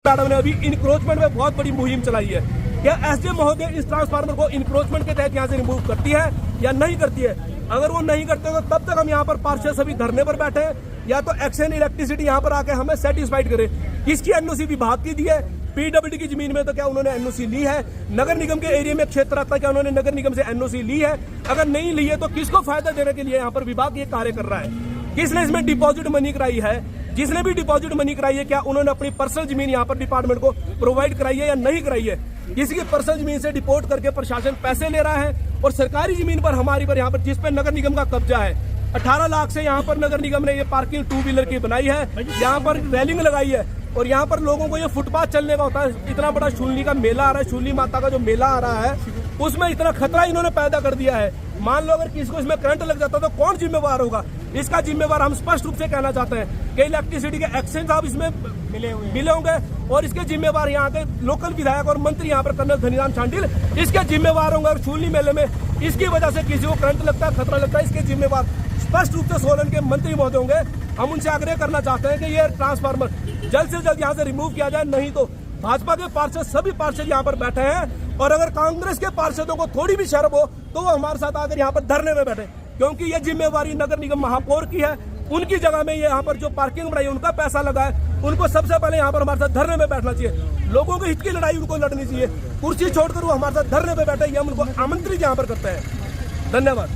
Madam ने अभी encroachment में बहुत बड़ी मुहिम चलाई है। क्या एसडीएम महोदय इस ट्रांसफार्मर को इंक्रोचमेंट के तहत यहाँ से रिमूव करती है या नहीं करती है? अगर वो नहीं करते तो तब तक हम यहाँ पर पार्षद सभी धरने पर बैठे हैं, या तो एक्शन इलेक्ट्रिसिटी यहाँ पर आके हमें सेटिस्फाइड करे। किसकी एनओसी विभाग की दी है? पीडब्ल्यूडी की जमीन में तो क्या उन्होंने एनओसी ली है? नगर निगम के एरिया में क्षेत्र आता है, क्या उन्होंने नगर निगम से एनओसी ली है? अगर नहीं ली है तो किसको फायदा देने के लिए यहाँ पर विभाग ये कार्य कर रहा है? किसने इसमें डिपॉजिट मनी कराई है? जिसने भी डिपॉजिट मनी कराई है, क्या उन्होंने अपनी पर्सनल जमीन यहाँ पर डिपार्टमेंट को प्रोवाइड कराई है या नहीं कराई है? किसी की पर्सनल जमीन से डिपोर्ट करके प्रशासन पैसे ले रहा है, और सरकारी जमीन पर हमारी पर यहाँ पर जिस पे नगर निगम का कब्जा है, 18 लाख से यहाँ पर नगर निगम ने ये पार्किंग 2 व्हीलर की बनाई है, यहाँ पर रेलिंग लगाई है, और यहाँ पर लोगों को ये फुटपाथ चलने का होता है। इतना बड़ा शूली का मेला आ रहा है, शूली माता का जो मेला आ रहा है, उसमें इतना खतरा इन्होंने पैदा कर दिया है। मान लो अगर किसी को इसमें करंट लग जाता तो कौन जिम्मेवार होगा? इसका जिम्मेवार हम स्पष्ट रूप से कहना चाहते हैं कि इलेक्ट्रिसिटी के एक्शन साहब इसमें मिले होंगे, और इसके जिम्मेवार यहाँ के लोकल विधायक और मंत्री यहाँ पर कर्नल धनीराम शांडिल इसके जिम्मेवार होंगे। और शूली मेले में इसकी वजह से किसी को करंट लगता है, खतरा लगता है, इसके जिम्मेवार स्पष्ट रूप से सोलन के मंत्री महोदय होंगे। हम उनसे आग्रह करना चाहते हैं कि ये ट्रांसफार्मर जल्द से जल्द यहाँ से रिमूव किया जाए, नहीं तो भाजपा के पार्षद सभी पार्षद यहाँ पर बैठे हैं, और अगर कांग्रेस के पार्षदों को थोड़ी भी शर्म हो तो वो हमारे साथ आकर यहाँ पर धरने में बैठे, क्योंकि ये जिम्मेवारी नगर निगम महापौर की है। उनकी जगह में ये यहाँ पर जो पार्किंग बनाई है उनका पैसा लगा है, उनको सबसे पहले यहाँ पर हमारे साथ धरने में बैठना चाहिए। लोगों के हित की लड़ाई उनको लड़नी चाहिए, कुर्सी छोड़कर वो हमारे साथ धरने में बैठे, ये हम उनको आमंत्रित यहाँ पर करते हैं। धन्यवाद।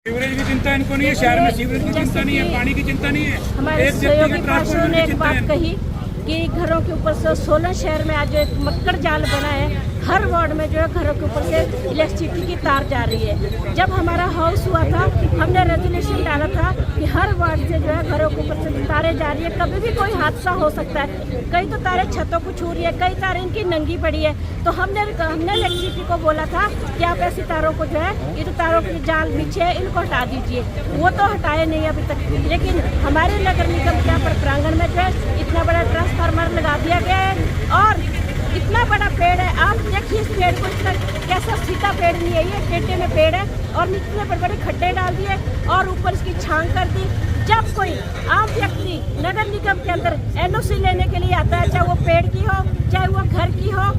सीवरेज की चिंता इनको नहीं है, शहर में सीवरेज की चिंता नहीं है, पानी की चिंता नहीं है। हमारे सहयोगी पार्षदों ने एक बात कही कि घरों के ऊपर से सोलन शहर में आज एक मक्कड़ जाल बना है। हर वार्ड में जो है घरों के ऊपर से इलेक्ट्रिसिटी की तार जा रही है। जब हमारा हाउस हुआ था, हमने रेजोल्यूशन डाला था कि हर वार्ड से जो है घरों के ऊपर से तारें जा रही है, कभी भी कोई हादसा हो सकता है। कई तो तारें छतों को छू रही है, कई तारें इनकी नंगी पड़ी है। तो हमने इलेक्ट्रिसिटी को बोला था कि आप ऐसी तारों को जो है, ये तो तारों के जाल पीछे है, इनको हटा दीजिए। वो तो हटाए नहीं अभी तक, लेकिन हमारे नगर निगम के यहाँ पर प्रांगण में जो है इतना बड़ा ट्रांसफार्मर लगा दिया गया है, और इतना बड़ा पेड़ है। आप देखिए इस पेड़ को, इतना कैसा सीधा पेड़ नहीं है, ये टेढ़े में पेड़ है, और नीचे बड़े बड़े खड्डे डाल दिए और ऊपर इसकी छांग कर दी। जब कोई आम व्यक्ति नगर निगम के अंदर एनओसी लेने के लिए आता है, चाहे वो पेड़ की हो, चाहे वो घर की हो,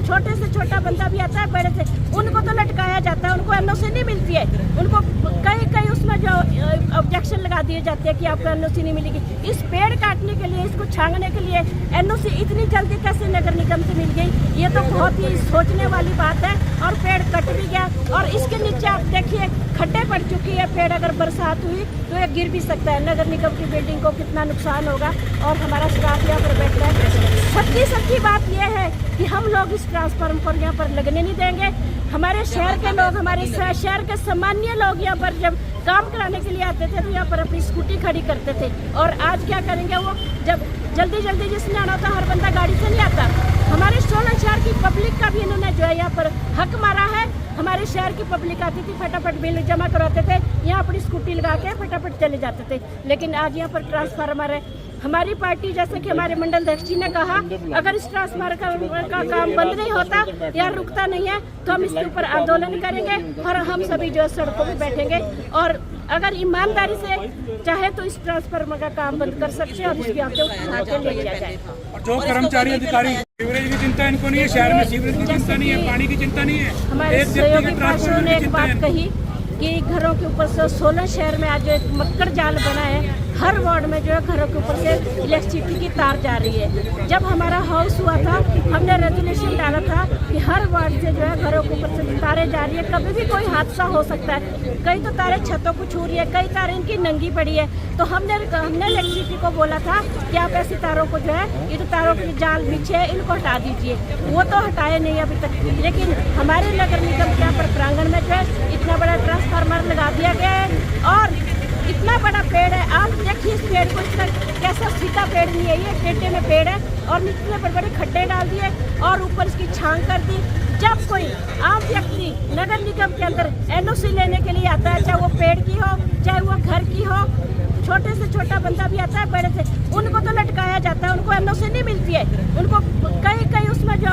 छोटे से छोटा बंदा भी आता है, बड़े से, उनको तो लटकाया जाता है, उनको एनओसी नहीं मिलती है। उनको कई उसमें जो ऑब्जेक्शन लगा दिए जाते हैं कि आपको एनओसी नहीं मिलेगी। इस पेड़ काटने के लिए, इसको छांगने के लिए एनओसी इतनी जल्दी कैसे नगर निगम से मिल गई? ये तो बहुत ही सोचने वाली बात है। और पेड़ कट भी गया, और इसके नीचे आप देखिए खड्डे पड़ चुकी है। पेड़ अगर बरसात हुई तो ये गिर भी सकता है। नगर निगम की बिल्डिंग को कितना नुकसान होगा, और हमारा स्टाफ यहाँ पर बैठ रहा है। सच्ची बात यह है कि हम लोग इस ट्रांसफार्मर पर यहाँ पर लगने नहीं देंगे। हमारे शहर के लोग, हमारे शहर के सामान्य लोग यहाँ पर जब काम कराने के लिए आते थे तो यहाँ पर अपनी स्कूटी खड़ी करते थे, और आज क्या करेंगे? वो जब जल्दी जिसने आना होता, हर बंदा गाड़ी से नहीं आता। हमारे सोलन शहर की पब्लिक का भी इन्होंने जो है यहाँ पर हक मारा है। हमारे शहर की पब्लिक आती थी, फटाफट बिल जमा करवाते थे, यहाँ अपनी स्कूटी लगा के फटाफट चले जाते थे। लेकिन आज यहाँ पर ट्रांसफार्मर है। हमारी पार्टी, जैसे कि हमारे मंडल अध्यक्ष जी ने कहा, अगर इस ट्रांसफार्मर का काम बंद नहीं होता या रुकता नहीं है तो हम इसके ऊपर आंदोलन करेंगे, और हम सभी जो है सड़कों पर बैठेंगे। और अगर ईमानदारी से चाहे तो इस ट्रांसफार्मर का काम बंद कर सकते हैं, और इसकी आगे उठा के ले लिया जाए। जो कर्मचारी अधिकारी, सीवरेज की चिंता इनको नहीं है, शहर में सीवरेज की चिंता नहीं है, पानी की चिंता नहीं है। हमारे सहयोगी पार्षदों ने एक बात कही कि घरों के ऊपर से सोलन शहर में आज एक मक्कड़ जाल बना है। हर वार्ड में जो है घरों के ऊपर से इलेक्ट्रिसिटी की तार जा रही है। जब हमारा हाउस हुआ था, हमने रेजोल्यूशन डाला था कि हर वार्ड से जो है घरों के ऊपर से तारें जा रही है, कभी भी कोई हादसा हो सकता है। कई तो तारें छतों को छू रही है, कई तारें इनकी नंगी पड़ी है। तो हमने इलेक्ट्रिसिटी को बोला था कि आप ऐसी तारों को जो है, ये तो तारों के जाल पीछे है, इनको हटा दीजिए। वो तो हटाए नहीं अभी तक, लेकिन हमारे नगर निगम के यहाँ पर प्रांगण में जो है इतना बड़ा ट्रांसफार्मर लगा दिया गया है, और इतना बड़ा पेड़ है। आप देखिए इस पेड़ को, इतना कैसा सीधा पेड़ नहीं है, ये टेढ़े में पेड़ है, और नीचे बड़े बड़े खड्डे डाल दिए और ऊपर इसकी छांग कर दी। जब कोई आम व्यक्ति नगर निगम के अंदर एनओसी लेने के लिए आता है, चाहे वो पेड़ की हो, चाहे वो घर की हो, छोटे से छोटा बंदा भी आता है, बड़े से, उनको तो लटकाया जाता है, उनको एनओसी नहीं मिलती है। उनको कई उसमें जो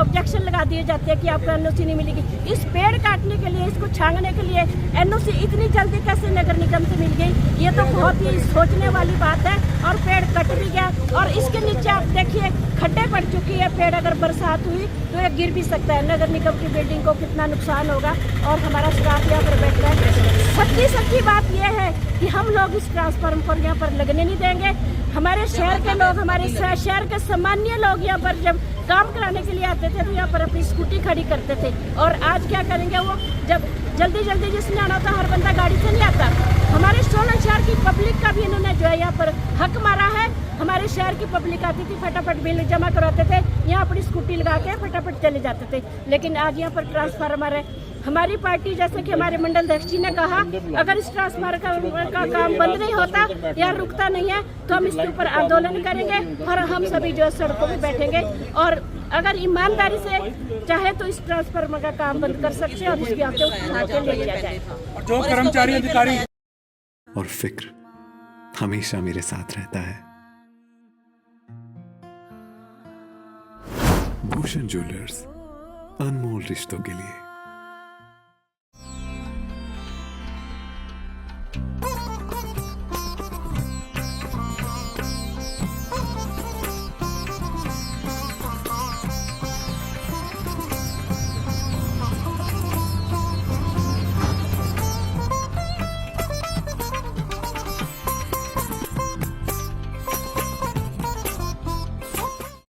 ऑब्जेक्शन लगा दिए जाते हैं कि आपको एनओसी नहीं मिलेगी। इस पेड़ काटने के लिए, इसको छांगने के लिए एनओसी इतनी जल्दी कैसे नगर निगम से मिल गई? ये तो बहुत ही सोचने वाली बात है। और पेड़ कट भी गया, और इसके नीचे खड्डे पड़ चुकी है, पेड़ अगर बरसात हुई तो ये गिर भी सकता है। नगर निगम की बिल्डिंग को कितना नुकसान होगा और हमारा स्टाफ यहाँ पर बैठ रहा है। सच्ची बात यह है कि हम लोग इस ट्रांसफार्मर पर यहाँ पर लगने नहीं देंगे। हमारे शहर के लोग, हमारे शहर के सामान्य लोग यहाँ पर जब काम कराने के लिए आते थे तो यहाँ पर अपनी स्कूटी खड़ी करते थे, और आज क्या करेंगे वो, जब जल्दी जिसने आना था हर बंदा गाड़ी से नहीं आता। हमारे सोलन शहर की पब्लिक का भी इन्होंने जो है यहाँ पर हक मारा है। हमारे शहर की पब्लिक आती थी, फटाफट बिल जमा करवाते थे, यहाँ अपनी स्कूटी लगा के फटाफट चले जाते थे। लेकिन आज यहाँ पर ट्रांसफार्मर है। हमारी पार्टी, जैसे कि हमारे मंडल अध्यक्ष जी ने कहा, अगर इस ट्रांसफार्मर का काम बंद नहीं होता या रुकता नहीं है तो हम इसके ऊपर आंदोलन करेंगे और हम सभी जो है सड़कों पर बैठेंगे। और अगर ईमानदारी से चाहे तो इस ट्रांसफार्मर का काम बंद कर सकते हैं और इसकी आगे उठा के ले लिया जाए। जो कर्मचारी अधिकारी और फिक्र हमेशा मेरे साथ रहता है। भूषण ज्वेलर्स, अनमोल रिश्तों के लिए।